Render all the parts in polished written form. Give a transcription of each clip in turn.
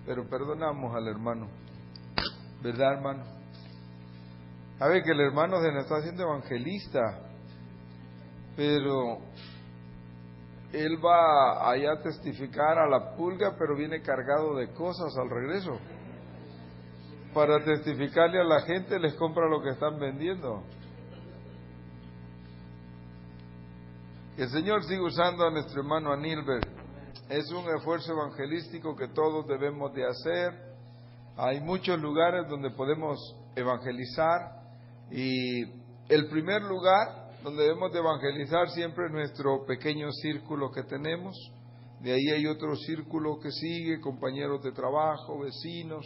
pero perdonamos al hermano. ¿Verdad, hermano? Sabe que el hermano se nos está haciendo evangelista, pero él va allá a testificar a la pulga, pero viene cargado de cosas al regreso. Para testificarle a la gente, les compra lo que están vendiendo. Que el Señor siga usando a nuestro hermano Anilbert. Es un esfuerzo evangelístico que todos debemos de hacer. Hay muchos lugares donde podemos evangelizar, y el primer lugar donde debemos de evangelizar siempre es nuestro pequeño círculo que tenemos. De ahí hay otro círculo que sigue, compañeros de trabajo, vecinos,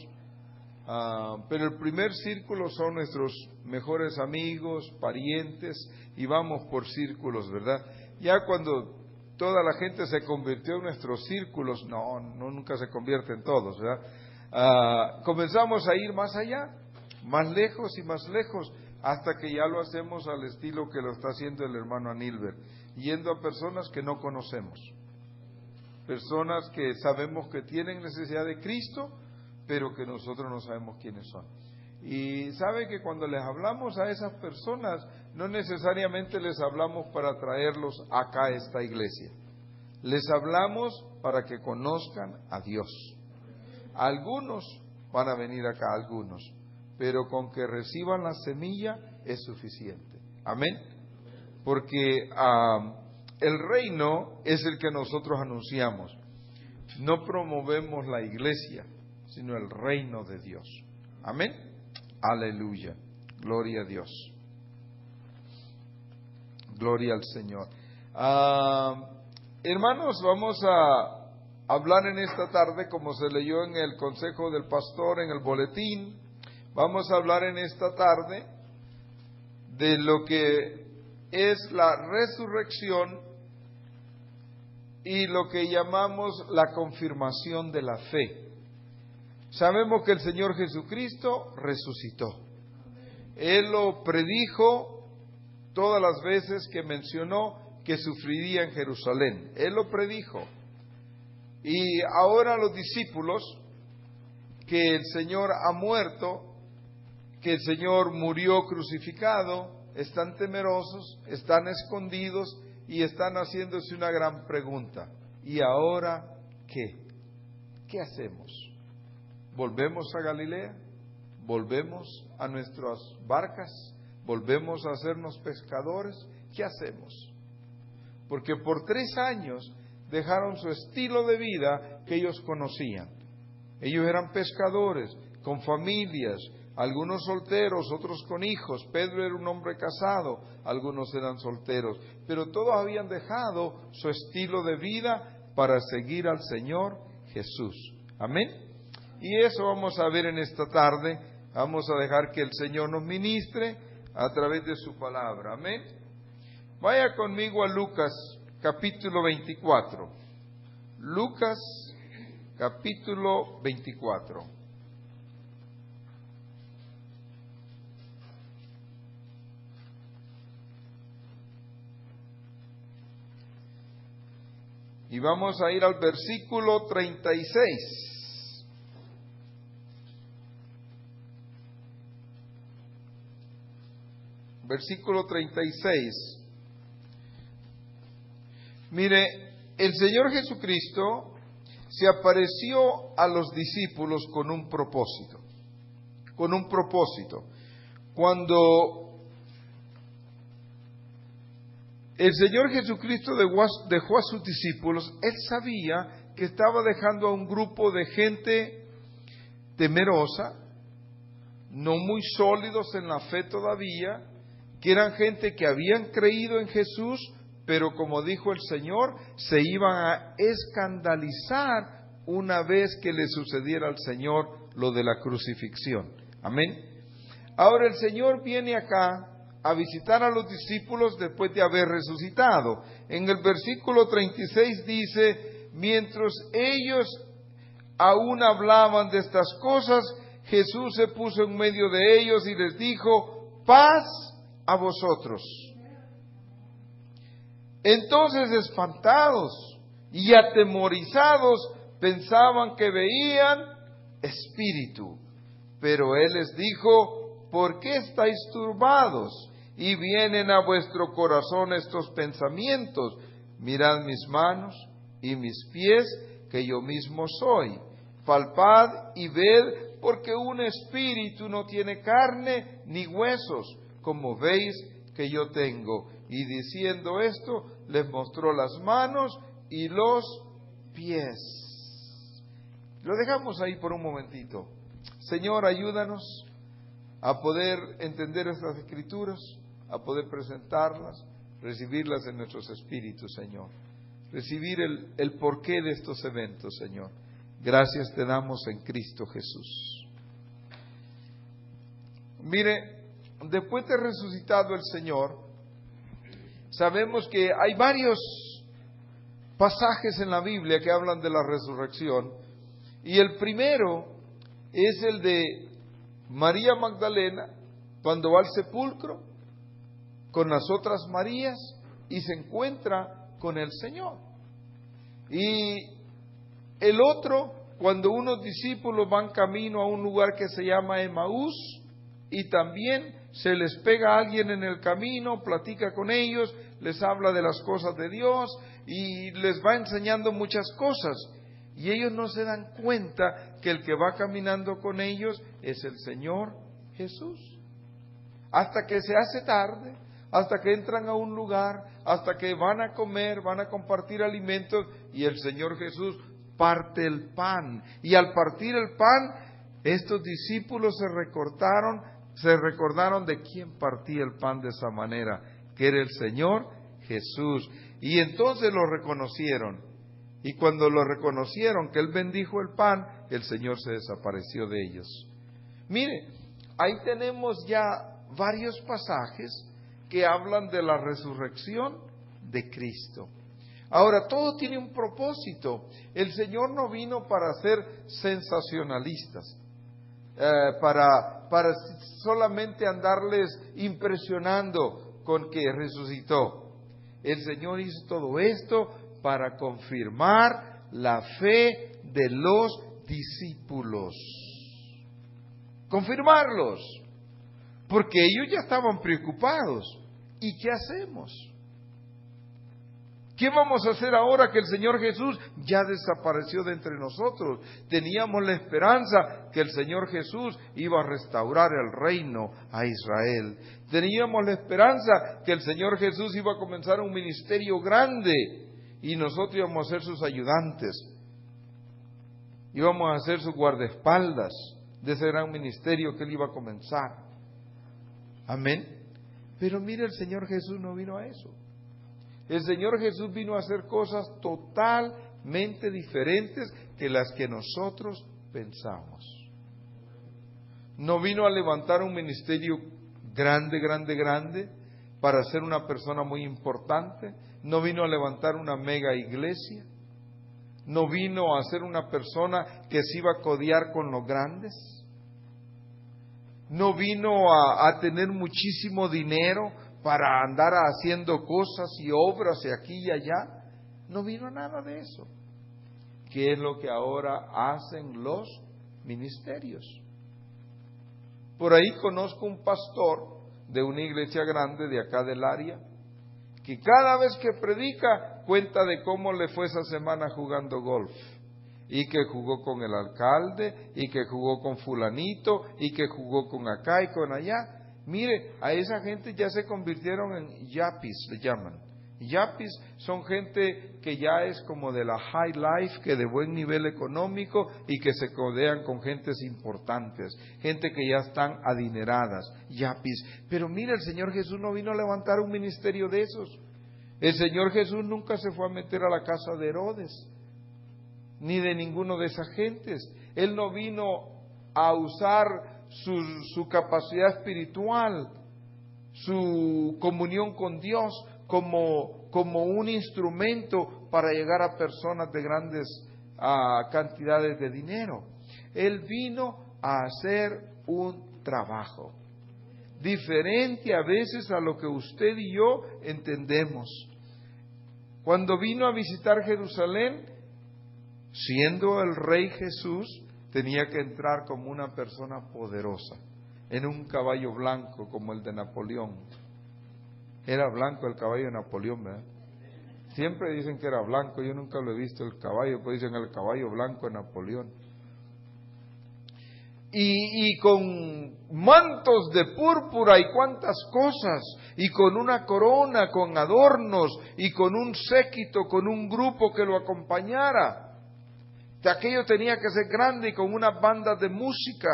pero el primer círculo son nuestros mejores amigos, parientes, y vamos por círculos, ¿verdad? Ya cuando toda la gente se convirtió en nuestros círculos, nunca se convierten todos, ¿verdad? Comenzamos a ir más allá, más lejos y más lejos, hasta que ya lo hacemos al estilo que lo está haciendo el hermano Anilbert, yendo a personas que no conocemos, personas que sabemos que tienen necesidad de Cristo, pero que nosotros no sabemos quiénes son. Y sabe que cuando les hablamos a esas personas, no necesariamente les hablamos para traerlos acá a esta iglesia. Les hablamos para que conozcan a Dios. Algunos van a venir acá, algunos, pero con que reciban la semilla es suficiente. Amén. Porque el reino es el que nosotros anunciamos. No promovemos la iglesia, sino el reino de Dios. Amén. Aleluya. Gloria a Dios. Gloria al Señor. Hermanos, vamos a hablar en esta tarde, como se leyó en el consejo del pastor, en el boletín. Vamos a hablar en esta tarde de lo que es la resurrección y lo que llamamos la confirmación de la fe. Sabemos que el Señor Jesucristo resucitó. Él lo predijo todas las veces que mencionó que sufriría en Jerusalén. Él lo predijo. Y ahora los discípulos, que el Señor ha muerto, que el Señor murió crucificado, están temerosos, están escondidos y están haciéndose una gran pregunta. ¿Y ahora qué? ¿Qué hacemos? ¿Volvemos a Galilea? ¿Volvemos a nuestras barcas? ¿Volvemos a hacernos pescadores? ¿Qué hacemos? Porque por 3 años dejaron su estilo de vida que ellos conocían. Ellos eran pescadores, con familias, algunos solteros, otros con hijos. Pedro era un hombre casado, algunos eran solteros, pero todos habían dejado su estilo de vida para seguir al Señor Jesús. Amén. Y eso vamos a ver en esta tarde. Vamos a dejar que el Señor nos ministre a través de su palabra. Amén. Vaya conmigo a Lucas capítulo 24. Lucas capítulo 24. Y vamos a ir al versículo 36. Versículo 36. Mire, el Señor Jesucristo se apareció a los discípulos con un propósito. Con un propósito. Cuando el Señor Jesucristo dejó a sus discípulos, Él sabía que estaba dejando a un grupo de gente temerosa, no muy sólidos en la fe todavía, que eran gente que habían creído en Jesús, pero como dijo el Señor, se iban a escandalizar una vez que le sucediera al Señor lo de la crucifixión. Amén. Ahora el Señor viene acá a visitar a los discípulos después de haber resucitado. En el versículo 36 dice: mientras ellos aún hablaban de estas cosas, Jesús se puso en medio de ellos y les dijo: paz a vosotros. Entonces, espantados y atemorizados, pensaban que veían espíritu. Pero Él les dijo: ¿por qué estáis turbados? Y vienen a vuestro corazón estos pensamientos. Mirad mis manos y mis pies, que yo mismo soy. Palpad y ved, porque un espíritu no tiene carne ni huesos, como veis que yo tengo. Y diciendo esto, les mostró las manos y los pies. Lo dejamos ahí por un momentito. Señor, ayúdanos a poder entender estas escrituras, a poder presentarlas, recibirlas en nuestros espíritus, Señor. Recibir el porqué de estos eventos, Señor. Gracias te damos en Cristo Jesús. Mire, después de resucitado el Señor, sabemos que hay varios pasajes en la Biblia que hablan de la resurrección, y el primero es el de María Magdalena, cuando va al sepulcro con las otras Marías y se encuentra con el Señor. Y el otro, cuando unos discípulos van camino a un lugar que se llama Emaús, y también se les pega a alguien en el camino, platica con ellos, les habla de las cosas de Dios y les va enseñando muchas cosas. Y ellos no se dan cuenta que el que va caminando con ellos es el Señor Jesús. Hasta que se hace tarde, hasta que entran a un lugar, hasta que van a comer, van a compartir alimentos, y el Señor Jesús parte el pan. Y al partir el pan, estos discípulos se recordaron de quién partía el pan de esa manera, que era el Señor Jesús. Y entonces lo reconocieron. Y cuando lo reconocieron, que Él bendijo el pan, el Señor se desapareció de ellos. Mire, ahí tenemos ya varios pasajes que hablan de la resurrección de Cristo. Ahora, todo tiene un propósito. El Señor no vino para ser sensacionalistas, para solamente andarles impresionando con que resucitó. El Señor hizo todo esto para confirmar la fe de los discípulos. Confirmarlos, porque ellos ya estaban preocupados. ¿Y qué hacemos? ¿Qué vamos a hacer ahora que el Señor Jesús ya desapareció de entre nosotros? Teníamos la esperanza que el Señor Jesús iba a restaurar el reino a Israel. Teníamos la esperanza que el Señor Jesús iba a comenzar un ministerio grande y nosotros íbamos a ser sus ayudantes. Íbamos a ser sus guardaespaldas de ese gran ministerio que Él iba a comenzar. Amén. Pero mire, el Señor Jesús no vino a eso. El Señor Jesús vino a hacer cosas totalmente diferentes que las que nosotros pensamos. No vino a levantar un ministerio grande para ser una persona muy importante. No vino a levantar una mega iglesia. No vino a ser una persona que se iba a codear con los grandes. No vino a tener muchísimo dinero para andar haciendo cosas y obras y aquí y allá. No vino a nada de eso. ¿Qué es lo que ahora hacen los ministerios? Por ahí conozco un pastor de una iglesia grande de acá del área, que cada vez que predica cuenta de cómo le fue esa semana jugando golf, y que jugó con el alcalde, y que jugó con fulanito, y que jugó con acá y con allá. Mire, a esa gente ya se convirtieron en yappies, le llaman. Yappies son gente que ya es como de la high life, que de buen nivel económico y que se codean con gentes importantes, gente que ya están adineradas, yappies. Pero mire, el Señor Jesús no vino a levantar un ministerio de esos. El Señor Jesús nunca se fue a meter a la casa de Herodes, ni de ninguno de esas gentes. Él no vino a usar su capacidad espiritual, su comunión con Dios como un instrumento para llegar a personas de grandes cantidades de dinero. Él vino a hacer un trabajo diferente a veces a lo que usted y yo entendemos. Cuando vino a visitar Jerusalén, siendo el Rey Jesús, tenía que entrar como una persona poderosa, en un caballo blanco como el de Napoleón. Era blanco el caballo de Napoleón, ¿verdad? Siempre dicen que era blanco, yo nunca lo he visto el caballo, pues dicen el caballo blanco de Napoleón. Y con mantos de púrpura y cuantas cosas, y con una corona, con adornos, y con un séquito, con un grupo que lo acompañara. Aquello tenía que ser grande y con unas bandas de música.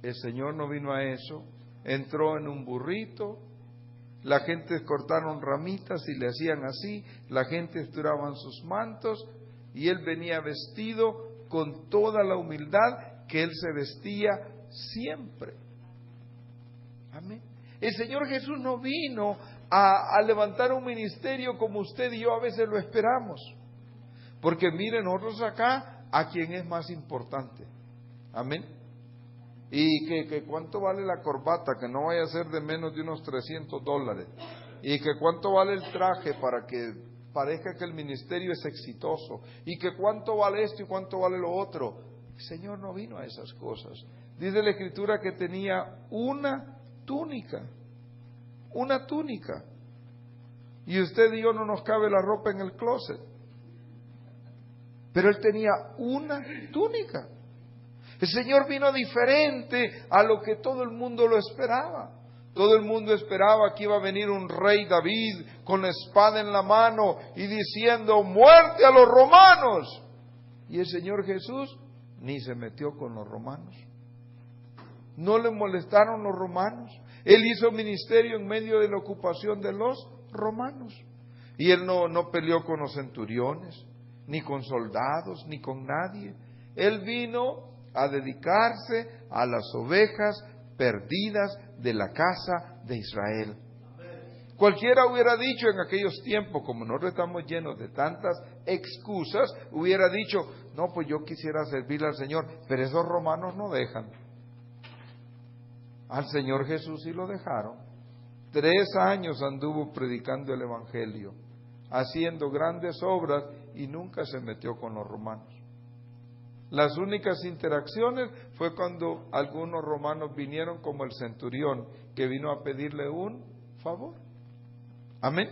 El Señor no vino a eso, entró en un burrito, la gente cortaron ramitas y le hacían así, la gente estiraban sus mantos, y Él venía vestido con toda la humildad que Él se vestía siempre. Amén. El Señor Jesús no vino a levantar un ministerio como usted y yo a veces lo esperamos. Porque miren, nosotros acá, ¿a quién es más importante? Amén. Y que cuánto vale la corbata, que no vaya a ser de menos de unos $300. Y que cuánto vale el traje para que parezca que el ministerio es exitoso. Y que cuánto vale esto y cuánto vale lo otro. El Señor no vino a esas cosas. Dice la Escritura que tenía una túnica. Una túnica. Y usted y yo no nos cabe la ropa en el closet. Pero Él tenía una túnica. El Señor vino diferente a lo que todo el mundo lo esperaba. Todo el mundo esperaba que iba a venir un rey David con la espada en la mano y diciendo, ¡muerte a los romanos! Y el Señor Jesús ni se metió con los romanos. No le molestaron los romanos. Él hizo ministerio en medio de la ocupación de los romanos. Y Él no peleó con los centuriones, ni con soldados, ni con nadie. Él vino a dedicarse a las ovejas perdidas de la casa de Israel. Cualquiera hubiera dicho en aquellos tiempos, como nosotros estamos llenos de tantas excusas, hubiera dicho, no, pues yo quisiera servirle al Señor, pero esos romanos no dejan. Al Señor Jesús sí lo dejaron. 3 años anduvo predicando el Evangelio, haciendo grandes obras y nunca se metió con los romanos. Las únicas interacciones fue cuando algunos romanos vinieron, como el centurión, que vino a pedirle un favor. Amén.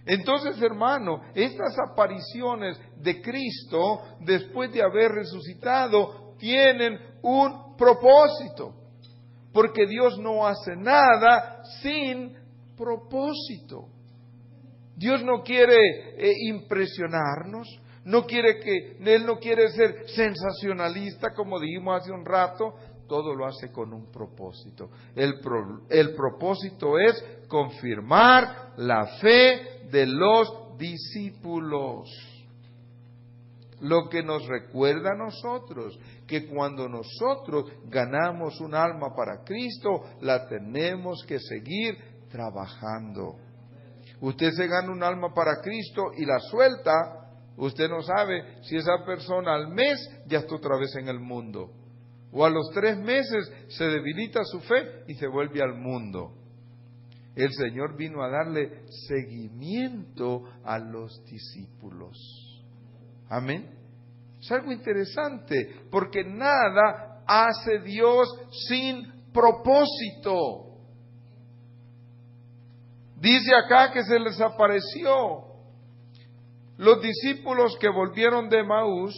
Entonces, hermano, estas apariciones de Cristo, después de haber resucitado, tienen un propósito. Porque Dios no hace nada sin propósito. Dios no quiere impresionarnos. Él no quiere ser sensacionalista, como dijimos hace un rato. Todo lo hace con un propósito. El propósito es confirmar la fe de los discípulos. Lo que nos recuerda a nosotros, que cuando nosotros ganamos un alma para Cristo, la tenemos que seguir trabajando. Usted se gana un alma para Cristo y la suelta, usted no sabe si esa persona al mes ya está otra vez en el mundo. O a los 3 meses se debilita su fe y se vuelve al mundo. El Señor vino a darle seguimiento a los discípulos. Amén. Es algo interesante, porque nada hace Dios sin propósito. Dice acá que se les apareció. Los discípulos que volvieron de Emaús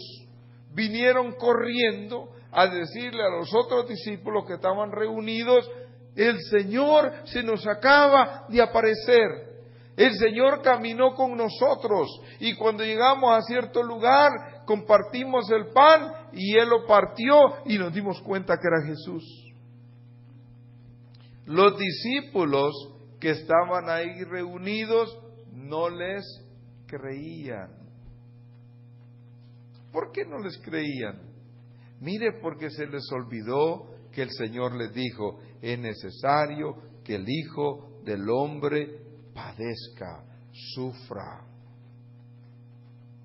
vinieron corriendo a decirle a los otros discípulos que estaban reunidos, el Señor se nos acaba de aparecer. El Señor caminó con nosotros y cuando llegamos a cierto lugar compartimos el pan y Él lo partió y nos dimos cuenta que era Jesús. Los discípulos que estaban ahí reunidos no les creían. ¿Por qué no les creían? Mire, porque se les olvidó que el Señor les dijo, es necesario que el Hijo del Hombre padezca, sufra,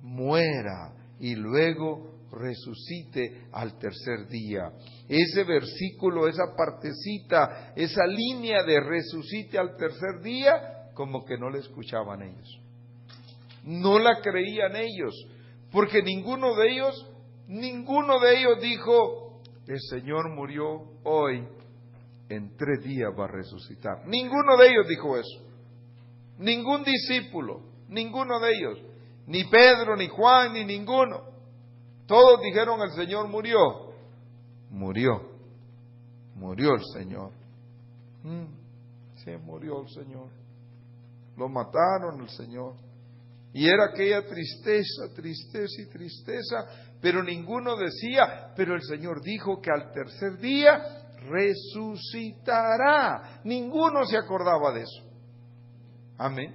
muera y luego resucite al tercer día. Ese versículo, esa partecita, esa línea de resucite al tercer día, como que no la escuchaban ellos. No la creían ellos, porque ninguno de ellos Ninguno de ellos dijo, el Señor murió hoy, en 3 días va a resucitar. Ninguno de ellos dijo eso. Ningún discípulo, ninguno de ellos. Ni Pedro, ni Juan, ni ninguno. Todos dijeron, el Señor murió. Murió el Señor. Sí, murió el Señor. Lo mataron el Señor. Y era aquella tristeza, tristeza y tristeza, pero ninguno decía, pero el Señor dijo que al 3er día resucitará. Ninguno se acordaba de eso. Amén.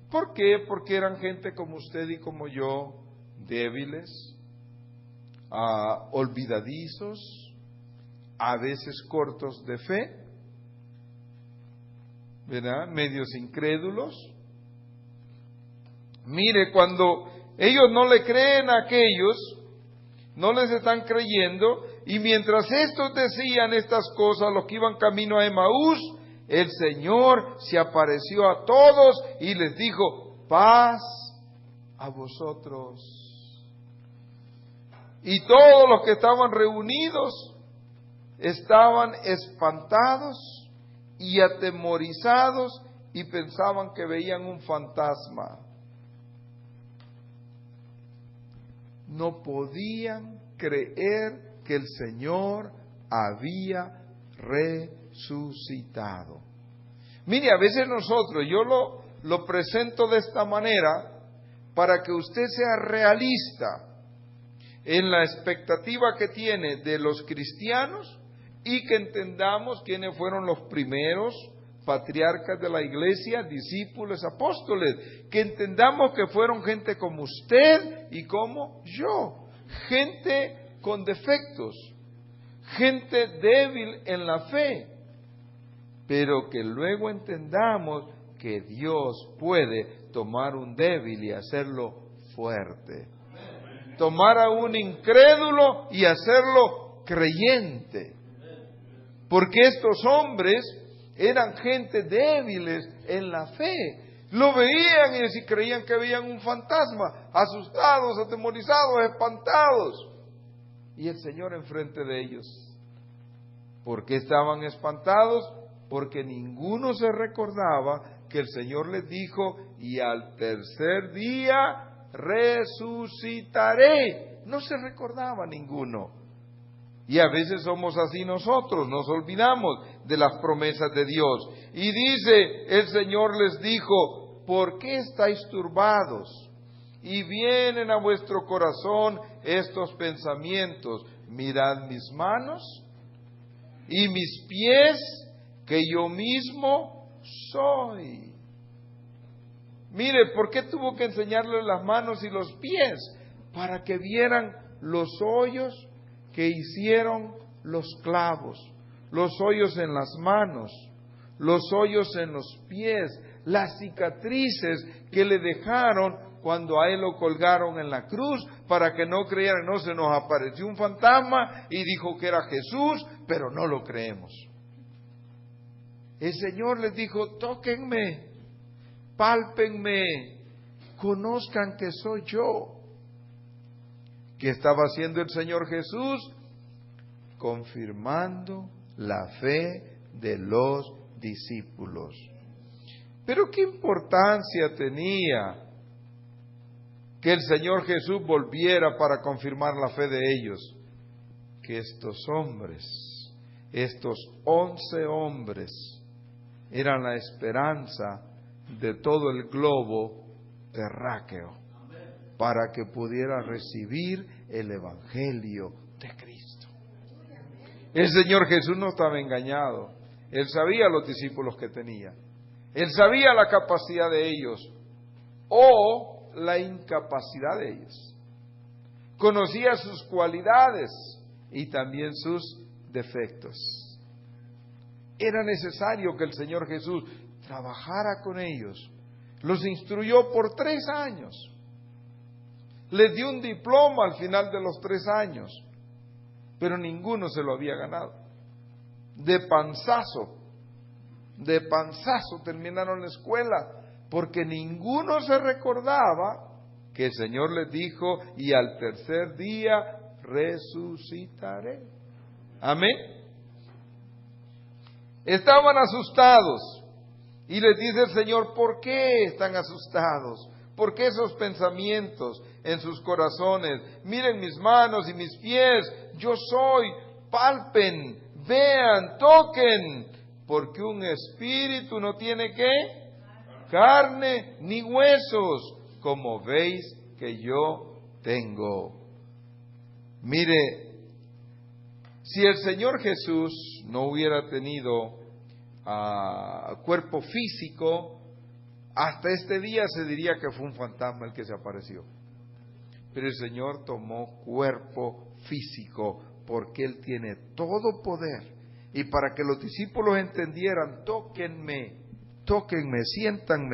¿Por qué? Porque eran gente como usted y como yo, débiles, olvidadizos, a veces cortos de fe, ¿verdad? Medios incrédulos. Mire, cuando ellos no le creen a aquellos, no les están creyendo, y mientras estos decían estas cosas, los que iban camino a Emaús, el Señor se apareció a todos y les dijo, paz a vosotros. Y todos los que estaban reunidos estaban espantados y atemorizados y pensaban que veían un fantasma. No podían creer que el Señor había resucitado. Mire, a veces nosotros, yo lo presento de esta manera para que usted sea realista en la expectativa que tiene de los cristianos y que entendamos quiénes fueron los primeros patriarcas de la iglesia, discípulos, apóstoles, que entendamos que fueron gente como usted y como yo, gente con defectos, gente débil en la fe, pero que luego entendamos que Dios puede tomar un débil y hacerlo fuerte, tomar a un incrédulo y hacerlo creyente, porque estos hombres eran gente débiles en la fe. Lo veían y si creían que veían un fantasma, asustados, atemorizados, espantados. Y el Señor enfrente de ellos. ¿Por qué estaban espantados? Porque ninguno se recordaba que el Señor les dijo, y al 3er día resucitaré. No se recordaba ninguno. Y a veces somos así nosotros, nos olvidamos de las promesas de Dios. Y dice, el Señor les dijo, ¿por qué estáis turbados? Y vienen a vuestro corazón estos pensamientos. Mirad mis manos y mis pies, que yo mismo soy. Mire, ¿por qué tuvo que enseñarles las manos y los pies? Para que vieran los hoyos que hicieron los clavos, los hoyos en las manos, los hoyos en los pies, las cicatrices que le dejaron cuando a él lo colgaron en la cruz, para que no creyeran. No, se nos apareció un fantasma y dijo que era Jesús, pero no lo creemos. El Señor les dijo, tóquenme, pálpenme, conozcan que soy yo. ¿Qué estaba haciendo el Señor Jesús? Confirmando la fe de los discípulos. Pero ¿qué importancia tenía que el Señor Jesús volviera para confirmar la fe de ellos? Que estos hombres, estos 11 hombres, eran la esperanza de todo el globo terráqueo, para que pudiera recibir el Evangelio de Cristo. El Señor Jesús no estaba engañado. Él sabía los discípulos que tenía. Él sabía la capacidad de ellos o la incapacidad de ellos. Conocía sus cualidades y también sus defectos. Era necesario que el Señor Jesús trabajara con ellos. Los instruyó por 3 años. Les dio un diploma al final de los 3 años, pero ninguno se lo había ganado. De panzazo terminaron la escuela, porque ninguno se recordaba que el Señor les dijo, y al 3er día resucitaré. Amén. Estaban asustados. Y les dice el Señor, ¿por qué están asustados? ¿Por qué esos pensamientos en sus corazones? Miren mis manos y mis pies, yo soy, palpen, vean, toquen, porque un espíritu no tiene ¿qué? Carne ni huesos, como veis que yo tengo. Mire, si el Señor Jesús no hubiera tenido cuerpo físico, hasta este día se diría que fue un fantasma el que se apareció. Pero el Señor tomó cuerpo físico porque Él tiene todo poder. Y para que los discípulos entendieran, tóquenme, sientan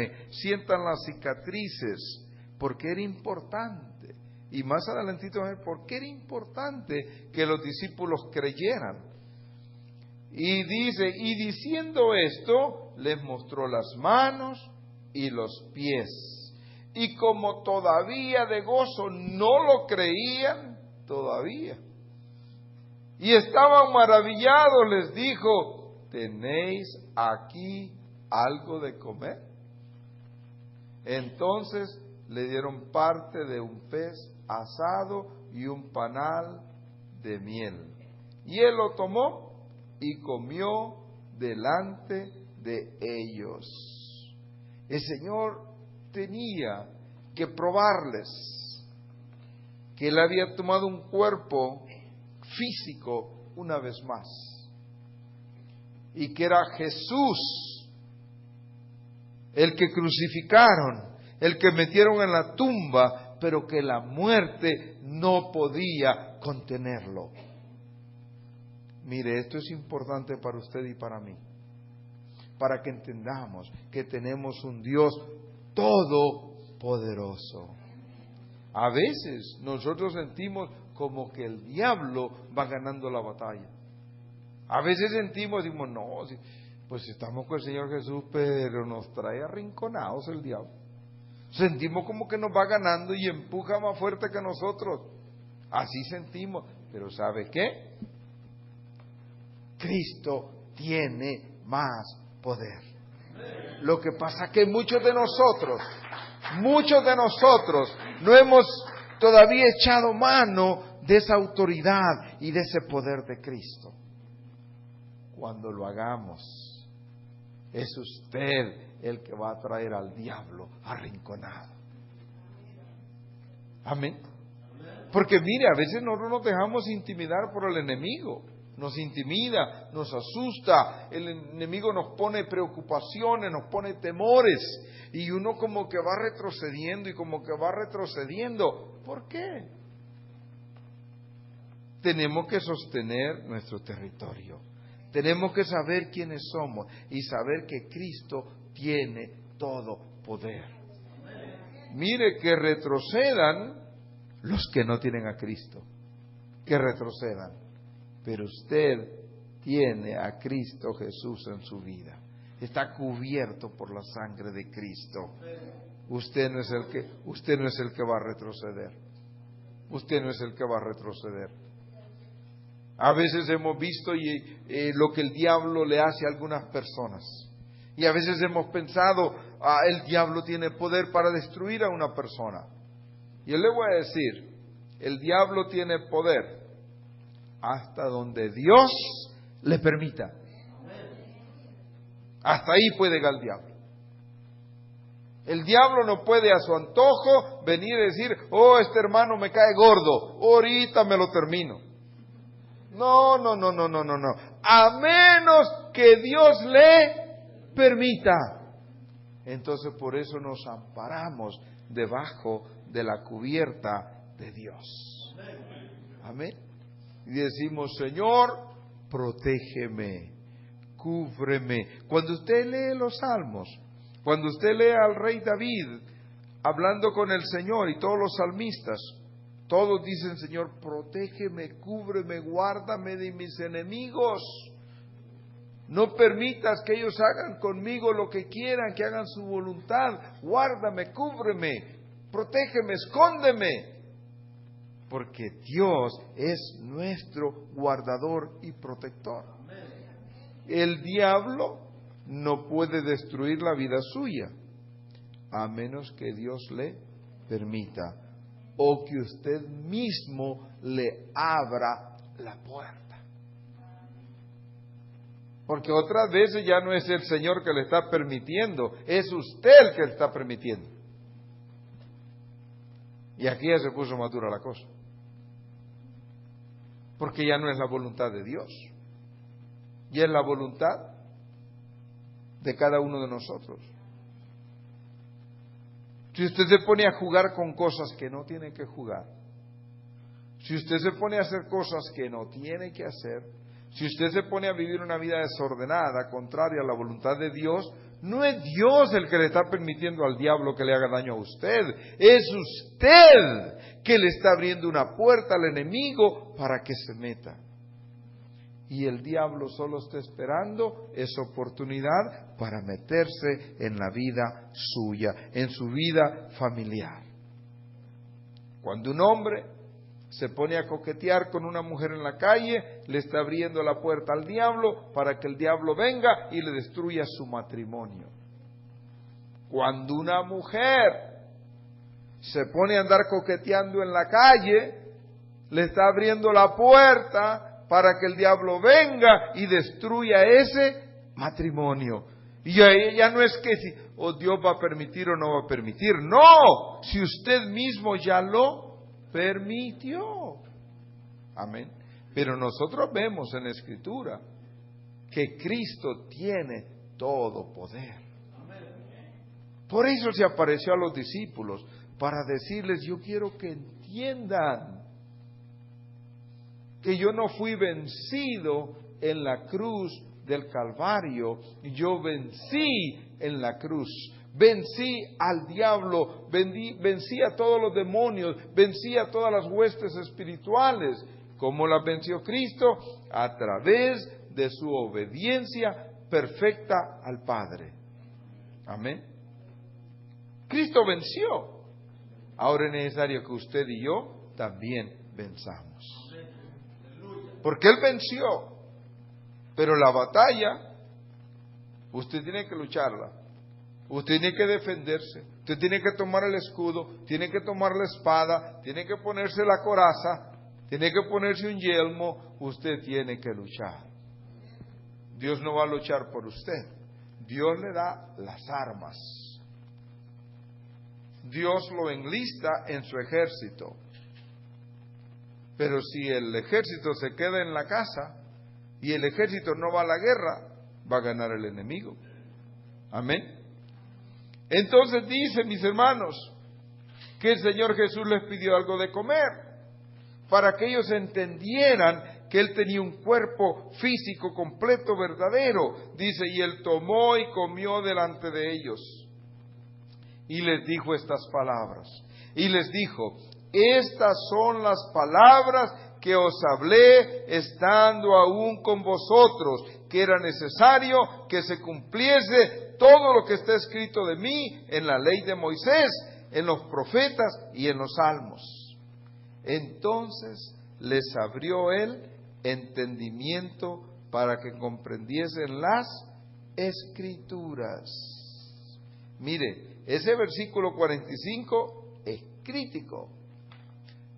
las cicatrices, porque era importante. Y más adelantito, porque era importante que los discípulos creyeran. Y dice, y diciendo esto, les mostró las manos y los pies. Y como todavía de gozo no lo creían, todavía, y estaban maravillados, les dijo, ¿tenéis aquí algo de comer? Entonces le dieron parte de un pez asado y un panal de miel. Y él lo tomó y comió delante de ellos. El Señor tenía que probarles que Él había tomado un cuerpo físico una vez más, y que era Jesús el que crucificaron, el que metieron en la tumba, pero que la muerte no podía contenerlo. Mire, esto es importante para usted y para mí, para que entendamos que tenemos un Dios todopoderoso. A veces nosotros sentimos como que el diablo va ganando la batalla. A veces sentimos, decimos, no, pues estamos con el Señor Jesús, pero nos trae arrinconados el diablo. Sentimos como que nos va ganando y empuja más fuerte que nosotros. Así sentimos, pero ¿sabe qué? Cristo tiene más poder. Lo que pasa es que muchos de nosotros no hemos todavía echado mano de esa autoridad y de ese poder de Cristo. Cuando lo hagamos, es usted el que va a traer al diablo arrinconado. Amén. Porque mire, a veces nosotros nos dejamos intimidar por el enemigo. Nos intimida, nos asusta, el enemigo nos pone preocupaciones, nos pone temores, y uno como que va retrocediendo y como que va retrocediendo. ¿Por qué? Tenemos que sostener nuestro territorio. Tenemos que saber quiénes somos y saber que Cristo tiene todo poder. Mire, que retrocedan los que no tienen a Cristo, que retrocedan. Pero usted tiene a Cristo Jesús en su vida. Está cubierto por la sangre de Cristo. Usted no es el que va a retroceder. Usted no es el que va a retroceder. A veces hemos visto lo que el diablo le hace a algunas personas. Y a veces hemos pensado, el diablo tiene poder para destruir a una persona. Y yo le voy a decir, el diablo tiene poder hasta donde Dios le permita. Hasta ahí puede llegar el diablo. El diablo no puede a su antojo venir y decir, oh, este hermano me cae gordo, ahorita me lo termino. No. A menos que Dios le permita. Entonces por eso nos amparamos debajo de la cubierta de Dios. Amén. Y decimos, Señor, protégeme, cúbreme. Cuando usted lee los salmos, cuando usted lee al rey David hablando con el Señor, y todos los salmistas, todos dicen, Señor, protégeme, cúbreme, guárdame de mis enemigos. No permitas que ellos hagan conmigo lo que quieran, que hagan su voluntad. Guárdame, cúbreme, protégeme, escóndeme. porque Dios es nuestro guardador y protector. El diablo no puede destruir la vida suya, a menos que Dios le permita, o que usted mismo le abra la puerta. Porque otras veces ya no es el Señor que le está permitiendo, es usted el que le está permitiendo. Y aquí ya se puso madura la cosa. Porque ya no es la voluntad de Dios, ya es la voluntad de cada uno de nosotros. Si usted se pone a jugar con cosas que no tiene que jugar, si usted se pone a hacer cosas que no tiene que hacer, si usted se pone a vivir una vida desordenada, contraria a la voluntad de Dios, no es Dios el que le está permitiendo al diablo que le haga daño a usted. Es usted que le está abriendo una puerta al enemigo para que se meta. Y el diablo solo está esperando esa oportunidad para meterse en la vida suya, en su vida familiar. Cuando un hombre se pone a coquetear con una mujer en la calle, le está abriendo la puerta al diablo para que el diablo venga y le destruya su matrimonio. Cuando una mujer se pone a andar coqueteando en la calle, le está abriendo la puerta para que el diablo venga y destruya ese matrimonio. Y ya no es que si Dios va a permitir o no va a permitir. No, si usted mismo ya lo permitió. Amén. Pero nosotros vemos en la Escritura que Cristo tiene todo poder. Por eso se apareció a los discípulos, para decirles: yo quiero que entiendan que yo no fui vencido en la cruz del Calvario, yo vencí en la cruz. Vencí al diablo, vencí a todos los demonios, vencí a todas las huestes espirituales. ¿Cómo las venció Cristo? A través de su obediencia perfecta al Padre. Amén. Cristo venció. Ahora es necesario que usted y yo también venzamos. Porque Él venció. Pero la batalla, usted tiene que lucharla. Usted tiene que defenderse, usted tiene que tomar el escudo, tiene que tomar la espada, tiene que ponerse la coraza, tiene que ponerse un yelmo, usted tiene que luchar. Dios no va a luchar por usted, Dios le da las armas. Dios lo enlista en su ejército. Pero si el ejército se queda en la casa y el ejército no va a la guerra, va a ganar el enemigo. Amén. Entonces dice, mis hermanos, que el Señor Jesús les pidió algo de comer, para que ellos entendieran que Él tenía un cuerpo físico completo, verdadero. Dice, y Él tomó y comió delante de ellos, y les dijo estas palabras. Y les dijo: estas son las palabras que os hablé estando aún con vosotros, que era necesario que se cumpliese todo lo que está escrito de mí en la ley de Moisés, en los profetas y en los salmos. Entonces les abrió Él entendimiento para que comprendiesen las Escrituras. Mire, ese versículo 45 es crítico,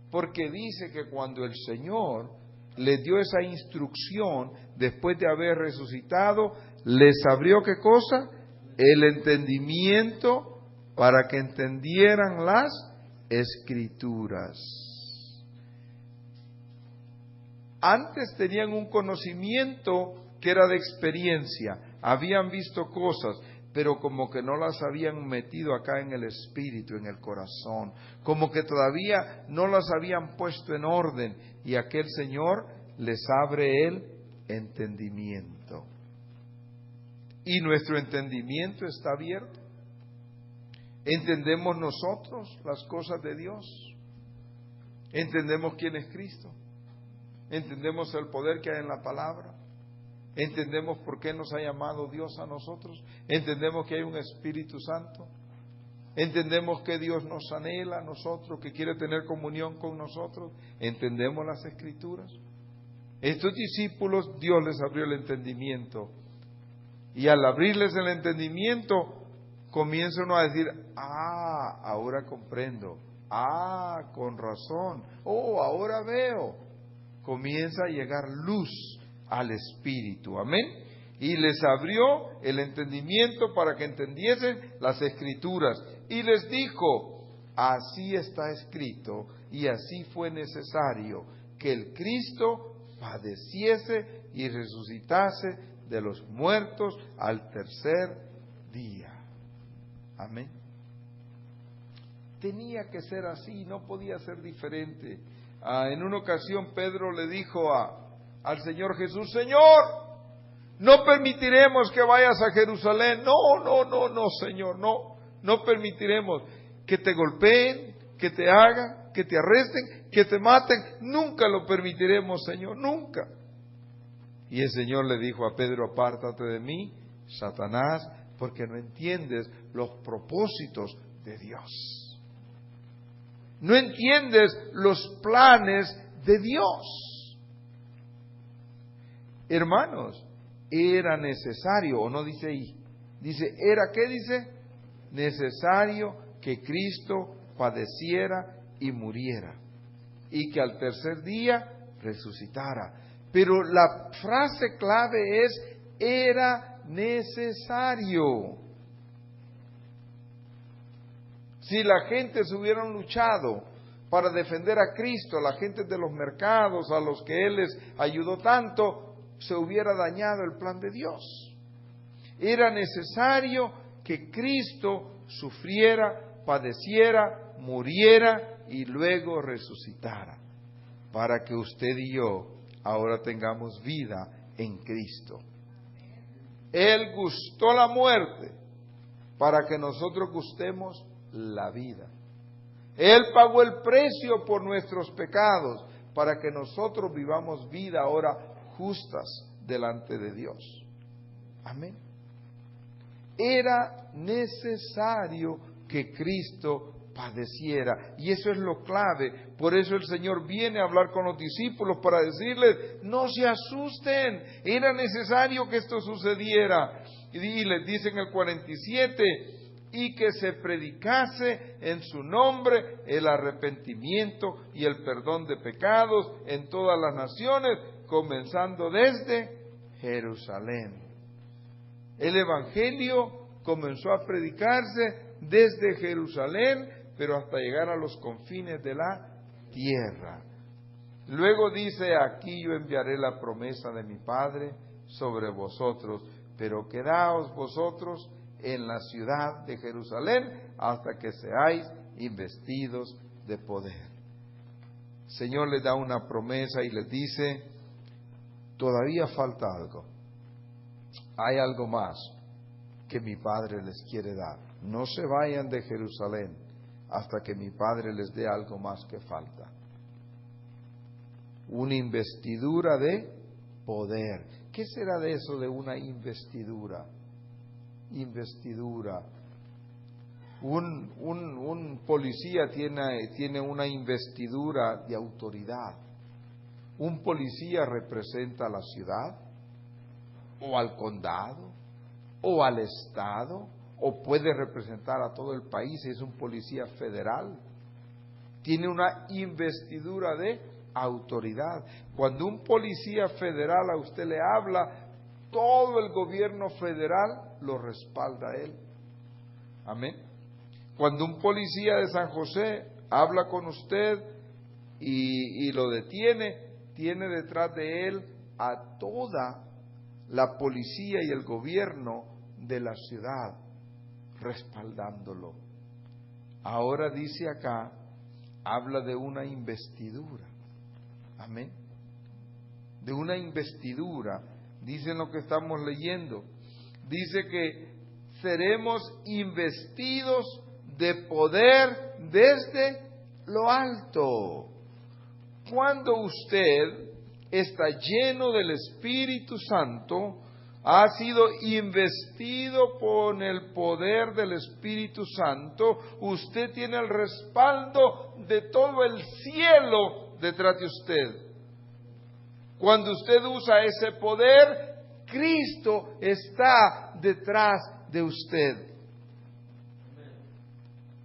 porque dice que cuando el Señor les dio esa instrucción, después de haber resucitado, les abrió ¿qué cosa? El entendimiento para que entendieran las Escrituras. Antes tenían un conocimiento que era de experiencia, habían visto cosas, pero como que no las habían metido acá en el espíritu, en el corazón, como que todavía no las habían puesto en orden, y aquel Señor les abre el entendimiento. Y nuestro entendimiento está abierto. ¿Entendemos nosotros las cosas de Dios? ¿Entendemos quién es Cristo? ¿Entendemos el poder que hay en la palabra? ¿Entendemos por qué nos ha llamado Dios a nosotros? ¿Entendemos que hay un Espíritu Santo? Entendemos que Dios nos anhela a nosotros, que quiere tener comunión con nosotros. Entendemos las Escrituras. Estos discípulos, Dios les abrió el entendimiento. Y al abrirles el entendimiento, comienza uno a decir, ahora comprendo. Con razón. Ahora veo. Comienza a llegar luz al Espíritu. Amén. Y les abrió el entendimiento para que entendiesen las Escrituras. Y les dijo, así está escrito, y así fue necesario, que el Cristo padeciese y resucitase de los muertos al tercer día. Amén. Tenía que ser así, no podía ser diferente. En una ocasión Pedro le dijo al Señor Jesús, Señor, no permitiremos que vayas a Jerusalén. No, Señor, no permitiremos que te golpeen, que te hagan, que te arresten, que te maten. Nunca lo permitiremos, Señor, nunca. Y el Señor le dijo a Pedro, apártate de mí, Satanás, porque no entiendes los propósitos de Dios. No entiendes los planes de Dios. Hermanos, era necesario, o no dice ahí, dice, ¿qué dice? Necesario que Cristo padeciera y muriera, y que al tercer día resucitara. Pero la frase clave es, era necesario. Si la gente se hubieran luchado para defender a Cristo, la gente de los mercados, a los que Él les ayudó tanto, se hubiera dañado el plan de Dios. Era necesario que Cristo sufriera, padeciera, muriera y luego resucitara, para que usted y yo ahora tengamos vida en Cristo. Él gustó la muerte para que nosotros gustemos la vida. Él pagó el precio por nuestros pecados para que nosotros vivamos vida ahora justas delante de Dios. Amén. Era necesario que Cristo padeciera, y eso es lo clave. Por eso el Señor viene a hablar con los discípulos para decirles, no se asusten, era necesario que esto sucediera. Y les dice en el 47, y que se predicase en su nombre el arrepentimiento y el perdón de pecados en todas las naciones, comenzando desde Jerusalén. El Evangelio comenzó a predicarse desde Jerusalén, pero hasta llegar a los confines de la tierra. Luego dice, aquí yo enviaré la promesa de mi Padre sobre vosotros, pero quedaos vosotros en la ciudad de Jerusalén hasta que seáis investidos de poder. El Señor les da una promesa y les dice, todavía falta algo. Hay algo más que mi Padre les quiere dar. No se vayan de Jerusalén hasta que mi Padre les dé algo más que falta. Una investidura de poder. ¿Qué será de eso de una investidura? Investidura. Un policía tiene una investidura de autoridad. Un policía representa a la ciudad, o al condado, o al estado, o puede representar a todo el país. Es un policía federal. Tiene una investidura de autoridad. Cuando un policía federal a usted le habla, todo el gobierno federal lo respalda a él. Amén. Cuando un policía de San José habla con usted y lo detiene, tiene detrás de él a toda la policía y el gobierno de la ciudad respaldándolo. Ahora dice acá, habla de una investidura. Amén. De una investidura. Dice lo que estamos leyendo. Dice que seremos investidos de poder desde lo alto. Cuando usted está lleno del Espíritu Santo, ha sido investido con el poder del Espíritu Santo, usted tiene el respaldo de todo el cielo detrás de usted. Cuando usted usa ese poder, Cristo está detrás de usted.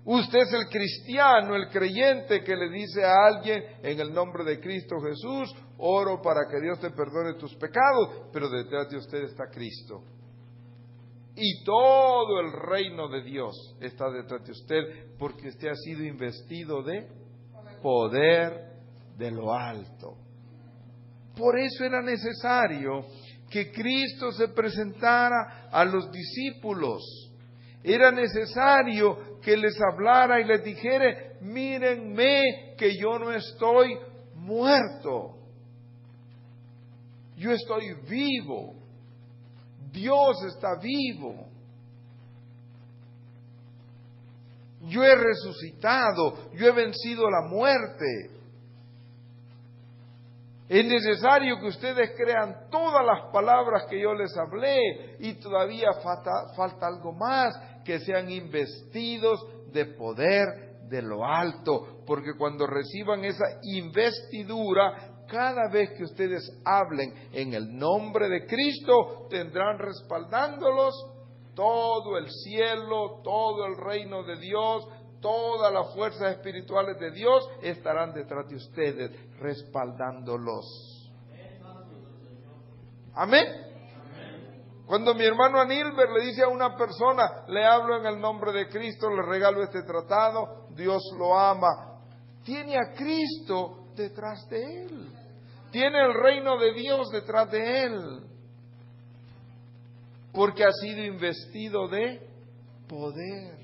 Usted es el cristiano, el creyente que le dice a alguien, en el nombre de Cristo Jesús, oro para que Dios te perdone tus pecados, pero detrás de usted está Cristo. Y todo el reino de Dios está detrás de usted, porque usted ha sido investido de poder de lo alto. Por eso era necesario que Cristo se presentara a los discípulos. Era necesario que les hablara y les dijera, mírenme que yo no estoy muerto. Yo estoy vivo. Dios está vivo. Yo he resucitado. Yo he vencido la muerte. Es necesario que ustedes crean todas las palabras que yo les hablé y todavía falta algo más, que sean investidos de poder de lo alto, porque cuando reciban esa investidura, cada vez que ustedes hablen en el nombre de Cristo, tendrán respaldándolos todo el cielo, todo el reino de Dios, todas las fuerzas espirituales de Dios estarán detrás de ustedes, respaldándolos. Amén. Cuando mi hermano Anílber le dice a una persona, le hablo en el nombre de Cristo, le regalo este tratado, Dios lo ama, tiene a Cristo detrás de él, tiene el reino de Dios detrás de él, porque ha sido investido de poder.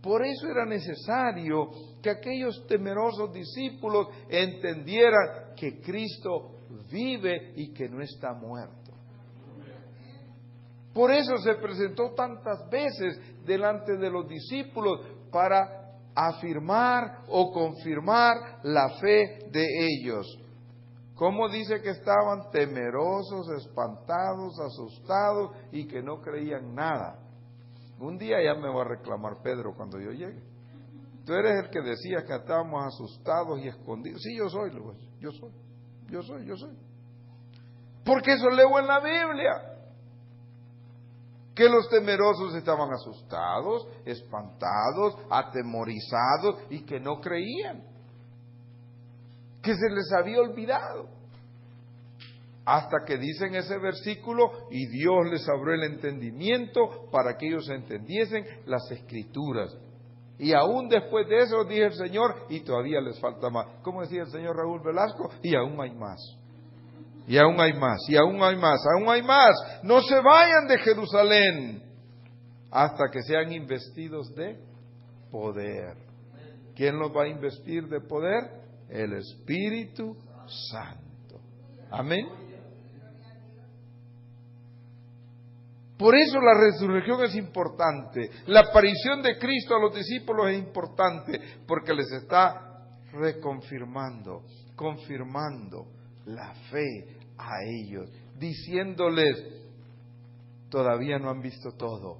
Por eso era necesario que aquellos temerosos discípulos entendieran que Cristo vive y que no está muerto. Por eso se presentó tantas veces delante de los discípulos para afirmar o confirmar la fe de ellos. ¿Cómo dice que estaban? Temerosos, espantados, asustados y que no creían nada. Un día ya me va a reclamar Pedro cuando yo llegue. Tú eres el que decía que estábamos asustados y escondidos. Sí, yo soy, yo soy. Porque eso leo en la Biblia. Que los temerosos estaban asustados, espantados, atemorizados y que no creían. Que se les había olvidado. Hasta que dicen ese versículo, y Dios les abrió el entendimiento para que ellos entendiesen las Escrituras. Y aún después de eso, dije el Señor, y todavía les falta más. ¿Cómo decía el señor Raúl Velasco? Y aún hay más. Y aún hay más, y aún hay más, aún hay más. No se vayan de Jerusalén hasta que sean investidos de poder. ¿Quién los va a investir de poder? El Espíritu Santo. Amén. Por eso la resurrección es importante. La aparición de Cristo a los discípulos es importante porque les está reconfirmando, confirmando la fe a ellos, diciéndoles, todavía no han visto todo,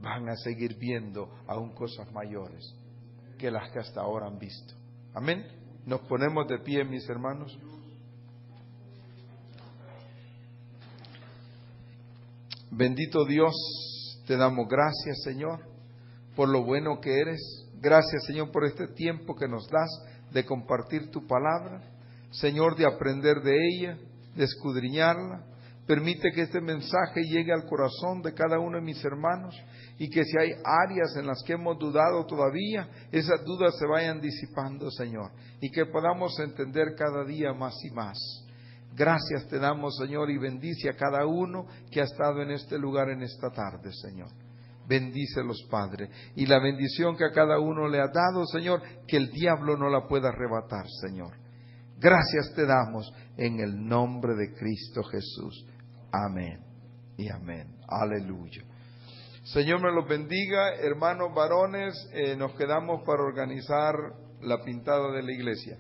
van a seguir viendo aún cosas mayores que las que hasta ahora han visto. Amén. Nos ponemos de pie, mis hermanos. Bendito Dios, te damos gracias, Señor, por lo bueno que eres. Gracias, Señor, por este tiempo que nos das de compartir tu palabra. Señor, de aprender de ella, de escudriñarla. Permite que este mensaje llegue al corazón de cada uno de mis hermanos y que si hay áreas en las que hemos dudado todavía, esas dudas se vayan disipando, Señor, y que podamos entender cada día más y más. Gracias te damos, Señor, y bendice a cada uno que ha estado en este lugar en esta tarde, Señor. Bendícelos, Padre, y la bendición que a cada uno le ha dado, Señor, que el diablo no la pueda arrebatar, Señor. Gracias te damos en el nombre de Cristo Jesús. Amén y amén. Aleluya. Señor me los bendiga, hermanos varones. Nos quedamos para organizar la pintada de la iglesia.